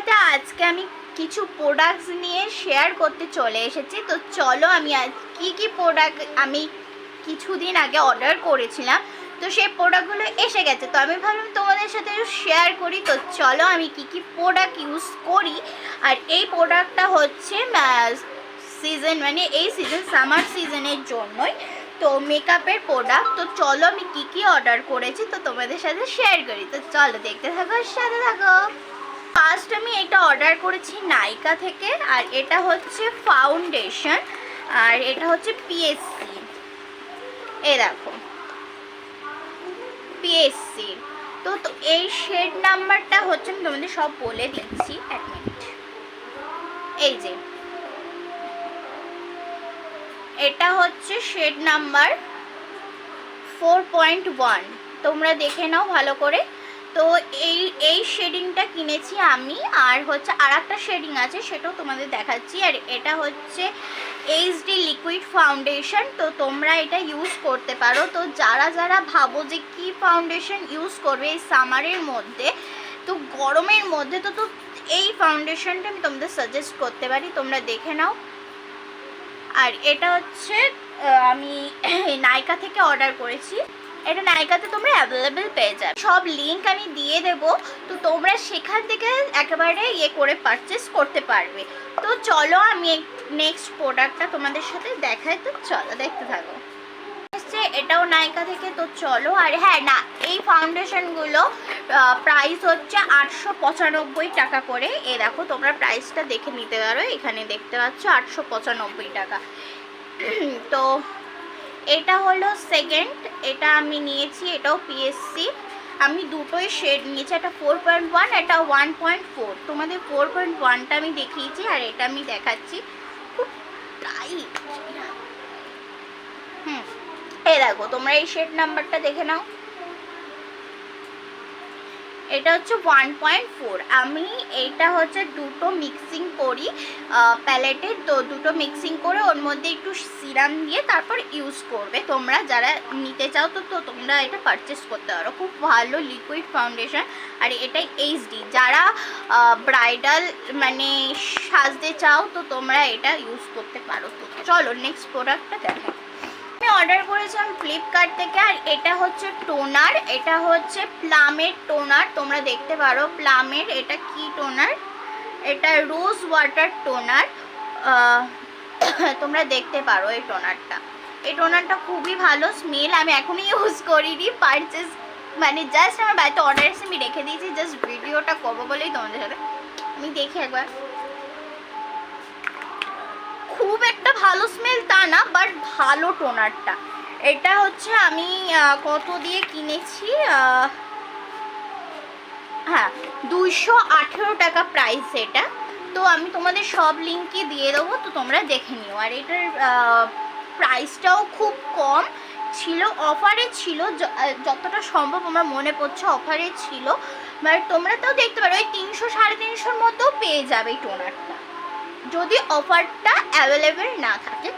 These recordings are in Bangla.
সাথে আজকে আমি কিছু প্রোডাক্টস নিয়ে শেয়ার করতে চলে এসেছি। তো চলো আমি আজ কি প্রোডাক্ট আমি কিছুদিন আগে অর্ডার করেছিলাম, তো সেই প্রোডাক্টগুলো এসে গেছে। তো আমি ভাবলাম তোমাদের সাথে শেয়ার করি। তো চলো আমি কি প্রোডাক্ট ইউজ করি। আর এই প্রোডাক্টটা হচ্ছে সিজন, মানে এই সিজন সামার সিজনের জন্যই তো মেকআপের প্রোডাক্ট। তো চলো আমি কি অর্ডার করেছি তো তোমাদের সাথে শেয়ার করি। তো চলো দেখতে থাকো, সাথে থাকো। ফার্স্ট আমি এটা অর্ডার করেছি নাইকা থেকে, আর এটা হচ্ছে ফাউন্ডেশন, আর এটা হচ্ছে পিএসসি। এই দেখো পিএসসি। তো এই শেড নাম্বারটা হচ্ছে, আমি তোমাদের সব বলে দিচ্ছি, এক মিনিট। এই যে এটা হচ্ছে শেড নাম্বার 4.1, তোমরা দেখে নাও ভালো করে। তো এই শেডিংটা কিনেছি আমি, আর হচ্ছে আর একটা শেডিং আছে সেটাও তোমাদের দেখাচ্ছি। আর এটা হচ্ছে এইচডি লিকুইড ফাউন্ডেশন। তো তোমরা এটা ইউজ করতে পারো। তো যারা ভাবো যে কি ফাউন্ডেশন ইউজ করবে এই সামারের মধ্যে, তো গরমের মধ্যে, তো এই ফাউন্ডেশনটা আমি তোমাদের সাজেস্ট করতে পারি, তোমরা দেখে নাও। আর এটা হচ্ছে আমি নাইকা থেকে অর্ডার করেছি। এটা নাইকাতে তোমরা অ্যাভেলেবেল পেয়ে যাবে, সব লিঙ্ক আমি দিয়ে দেবো। তো তোমরা সেখান থেকে একেবারে করে পারচেস করতে পারবে। তো চলো আমি নেক্সট প্রোডাক্টটা তোমাদের সাথে দেখাই। তো চলো দেখতে থাকো। এটাও নাইকা থেকে। তো চলো। আর হ্যাঁ, না, এই ফাউন্ডেশনগুলো প্রাইস হচ্ছে 895 টাকা করে। এ দেখো, তোমরা প্রাইসটা দেখে নিতে পারো, এখানে দেখতে পাচ্ছ 895 টাকা। তো এটা হলো সেকেন্ড, এটা আমি নিয়েছি, এটাও পিএসসি। আমি দুটোই শেড নিয়েছি, এটা 4.1, এটা 1.4। তোমাদের 4.1টা আমি দেখিয়েছি, আর এটা আমি দেখাচ্ছি। খুব টাইট। এই দেখো, তোমরা এই শেড নাম্বারটা দেখে নাও। এটা হচ্ছে 1.4। আমি এইটা হচ্ছে দুটো মিক্সিং করি প্যালেটের। তো দুটো মিক্সিং করে ওর মধ্যে একটু সিরাম দিয়ে তারপর ইউজ করবে। তোমরা যারা নিতে চাও তো তোমরা এটা পারচেস করতে পারো। খুব ভালো লিকুইড ফাউন্ডেশন। আর এটাই এইচডি, যারা ব্রাইডাল মানে সাজতে চাও তো তোমরা এটা ইউজ করতে পারো। তো চলো নেক্সট প্রোডাক্টটা দেখো। আমি অর্ডার করেছিলাম ফ্লিপকার্ট থেকে, আর এটা হচ্ছে টোনার। এটা হচ্ছে প্লামের টোনার, তোমরা দেখতে পারো প্লামের। এটা কি টোনার? এটা রোজ ওয়াটার টোনার। তোমরা দেখতে পারো এই টোনারটা খুবই ভালো স্মেল। আমি এখনই ইউজ করিনি, পারচেস মানে জাস্ট আমার বাড়িতে অর্ডার এসে আমি রেখে দিয়েছি, জাস্ট ভিডিওটা করবো বলেই তোমাদের সাথে। আমি দেখি একবার। খুব একটা ভালো স্মেল তা না, বাট ভালো টোনারটা। এটা হচ্ছে আমি কত দিয়ে কিনেছি, হ্যাঁ 218 টাকা প্রাইস এটা। তো আমি তোমাদের সব লিঙ্কই দিয়ে দেবো, তো তোমরা দেখে নিও। আর এটার প্রাইসটাও খুব কম ছিল, অফারে ছিল, যতটা সম্ভব আমার মনে পড়ছে অফারে ছিল। বাট তোমরা তাও দেখতে পারো ওই 300-350-র মধ্যেও পেয়ে যাবে এই টোনারটা, যদি অফারটা অ্যাভেলেবেল না থাকে।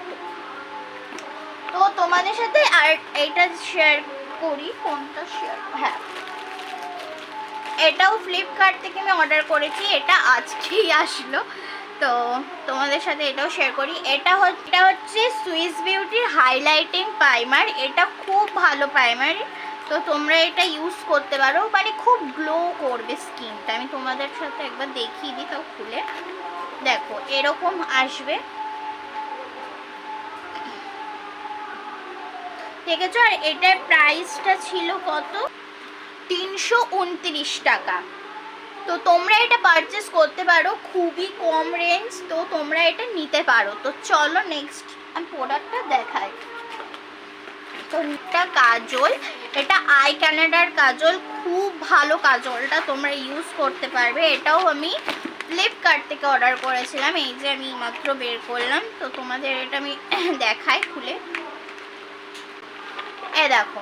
তো তোমাদের সাথে আর এইটা শেয়ার করি। কোনটা শেয়ার? হ্যাঁ, এটাও ফ্লিপকার্ট থেকে আমি অর্ডার করেছি, এটা আজকেই আসলো। তো তোমাদের সাথে এটাও শেয়ার করি। এটা হচ্ছে সুইস বিউটির হাইলাইটিং প্রাইমার। এটা খুব ভালো প্রাইমার। তো তোমরা এটা ইউজ করতে পারো, মানে খুব গ্লো করবে স্কিনটা। আমি তোমাদের সাথে একবার দেখিয়ে দিই, তাও খুলে দেখো এরকম আসবে, দেখেছো? আর এটার প্রাইসটা ছিল কত? 329 টাকা। তো তোমরা এটা পারচেস করতে পারো, খুবই কম রেঞ্জ। তো তোমরা এটা নিতে পারো। তো চলো নেক্সট আমি প্রোডাক্টটা দেখাই। তো এটা কাজল, এটা আই ক্যানাডার কাজল। খুব ভালো কাজলটা, তোমরা ইউজ করতে পারবে। এটাও আমি ফ্লিপকার্ট থেকে অর্ডার করেছিলাম, এই যে আমি মাত্র বের করলাম। তো তোমাদের এটা আমি দেখাই খুলে। এ দেখো,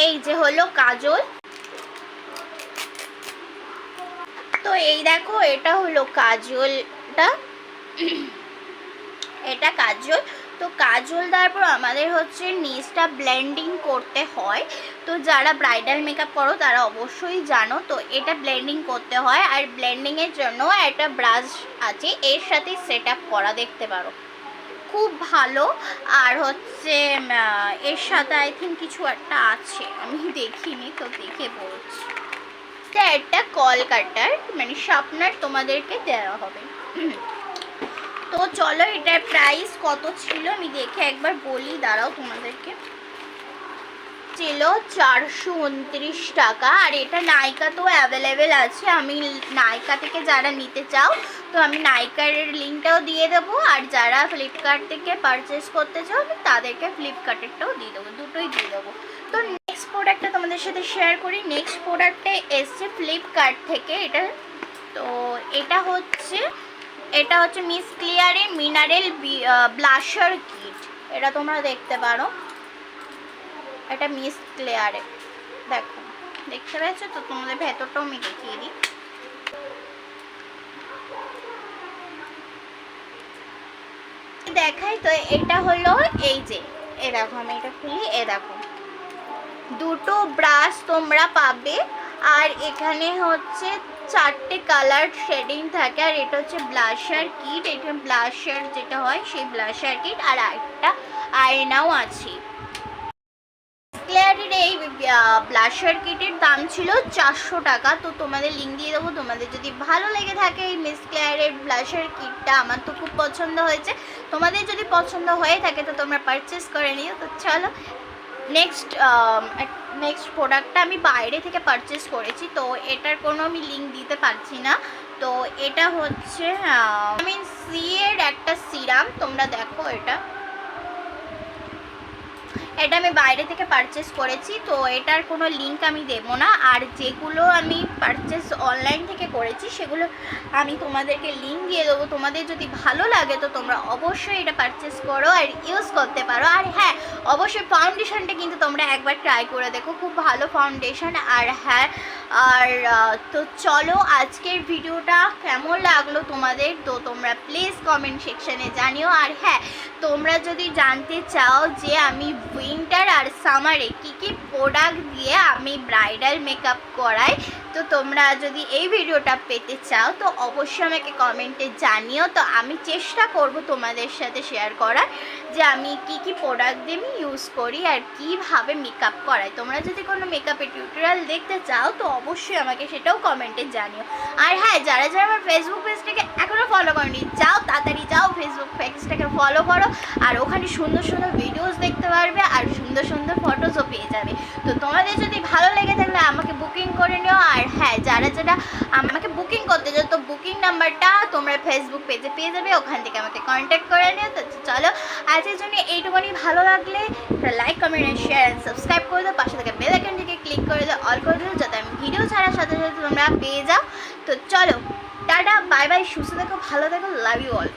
এই যে হলো কাজল। তো এই দেখো, এটা হলো কাজলটা, এটা কাজল। তো কাজল দেওয়ার পর আমাদের হচ্ছে নিচটা ব্লেন্ডিং করতে হয়। তো যারা ব্রাইডাল মেকআপ করো তারা অবশ্যই জানো। তো এটা ব্লেন্ডিং করতে হয়, আর ব্লেন্ডিংয়ের জন্য একটা ব্রাশ আছে, এর সাথে সেট আপ করা, দেখতে পারো খুব ভালো। আর হচ্ছে এর সাথে আই থিঙ্ক কিছু একটা আছে, আমি দেখিনি, তো দেখে বলছি। এটা একটা কল কাটার মানে শার্পনার তোমাদেরকে দেওয়া হবে। তো চলো এটার প্রাইস কত ছিল আমি দেখে একবার বলি, দাঁড়াও তোমাদেরকে। ছিল 429 টাকা। আর এটা নাইকাতেও অ্যাভেলেবেল আছে, আমি নাইকা থেকে যারা নিতে চাও তো আমি নাইকার লিঙ্কটাও দিয়ে দেবো, আর যারা ফ্লিপকার্ট থেকে পারচেস করতে চাও আমি তাদেরকে ফ্লিপকার্টেরটাও দিয়ে দেবো, দুটোই দিয়ে দেবো। তো নেক্সট প্রোডাক্টটা তোমাদের সাথে শেয়ার করি। নেক্সট প্রোডাক্টটা এসছে ফ্লিপকার্ট থেকে। তো এটা হচ্ছে মিস ক্লিয়ারের মিনারেল ব্লাশার কিট। এটা তোমরা দেখতে পারো, এটা মিস ক্লিয়ারে, দেখো দেখতে পাচ্ছ তো, তোমাদের ভেতরটাও আমি দেখিয়ে দিই। দেখাই তো, এটা হলো এই যে, এ দেখো আমি এটা খুলি, এ দেখো দুটো ব্রাশ তোমরা পাবে, আর এখানে হচ্ছে 4টে কালার শেডিং থাকে। আর এটা হচ্ছে ব্লাশার কিট, এটা ব্লাশার যেটা হয় সেই ব্লাশার কিট, আর একটা আয়নাও আছে। ক্লিয়ারের এই ব্লাশার কিটের দাম ছিল 400 টাকা। তো তোমাদের লিঙ্ক দিয়ে দেবো, তোমাদের যদি ভালো লেগে থাকে এই মিস ক্লিয়ারের ব্লাশার কিটটা, আমার তো খুব পছন্দ হয়েছে, তোমাদের যদি পছন্দ হয়ে থাকে তো তোমরা পারচেস করে নিও। তো চলো নেক্সট প্রোডাক্টটা আমি বাইরে থেকে পারচেস করেছি, তো এটার কোনো আমি লিঙ্ক দিতে পারছি না। তো এটা হচ্ছে ভিটামিন সি এর একটা সিরাম, তোমরা দেখো এটা আমি বাইরে থেকে পারচেস করেছি, তো এটার কোনো লিঙ্ক আমি দেবো না। আর যেগুলো আমি পারচেস অনলাইন থেকে করেছি সেগুলো আমি তোমাদেরকে লিঙ্ক দিয়ে দেবো, তোমাদের যদি ভালো লাগে তো তোমরা অবশ্যই এটা পারচেস করো আর ইউজ করতে পারো। আর হ্যাঁ, অবশ্যই ফাউন্ডেশনটা কিন্তু তোমরা একবার ট্রাই করে দেখো, খুব ভালো ফাউন্ডেশন। আর হ্যাঁ, তো চলো আজকের ভিডিওটা কেমন লাগলো তোমাদের, তো তোমরা প্লিজ কমেন্ট সেকশানে জানিও। আর হ্যাঁ, তোমরা যদি জানতে চাও যে আমি উইন্টার আর সামারে কী কী প্রোডাক্ট দিয়ে আমি ব্রাইডাল মেকআপ করাই, তো তোমরা যদি এই ভিডিওটা পেতে চাও তো অবশ্যই আমাকে কমেন্টে জানিও। তো আমি চেষ্টা করব তোমাদের সাথে শেয়ার করার যে আমি কি কি প্রোডাক্ট দিয়ে আমি ইউজ করি আর কিভাবে মেকআপ করাই। তোমরা যদি কোনো মেকআপের টিউটোরিয়াল দেখতে চাও তো অবশ্যই আমাকে সেটাও কমেন্টে জানিও। আর হ্যাঁ, যারা যারা আমার ফেসবুক পেজটাকে এখনও ফলো করনি, যাও তাড়াতাড়ি যাও ফেসবুক পেজটাকে ফলো করো, আর ওখানে সুন্দর সুন্দর ভিডিওস দেখতে পারবে আর সুন্দর সুন্দর ফটোসও পেয়ে যাবে। তো তোমাদের যদি ভালো লেগে থাকলে আমাকে বুকিং করে নিও। আর হ্যাঁ, যারা যারা আমাকে বুকিং করতে চাও তো বুকিং নাম্বারটা তোমরা ফেসবুক পেজে পেয়ে যাবে, ওখান থেকে আমাকে কন্ট্যাক্ট করে নিও। তো চলো আজকের জন্য এইটুকুনি, ভালো লাগলে like comment share and subscribe করে দাও, পাশে থেকে বেল আইকনটিকে ক্লিক করে দাও, অল করে দাও, যাতে আমি ভিডিও ছাড়ার সাথে সাথে তোমরা পেয়ে যাও। তো চলো টাটা, বাই বাই, সুস্থ থেকো, ভালো থেকো, লাভ ইউ অল।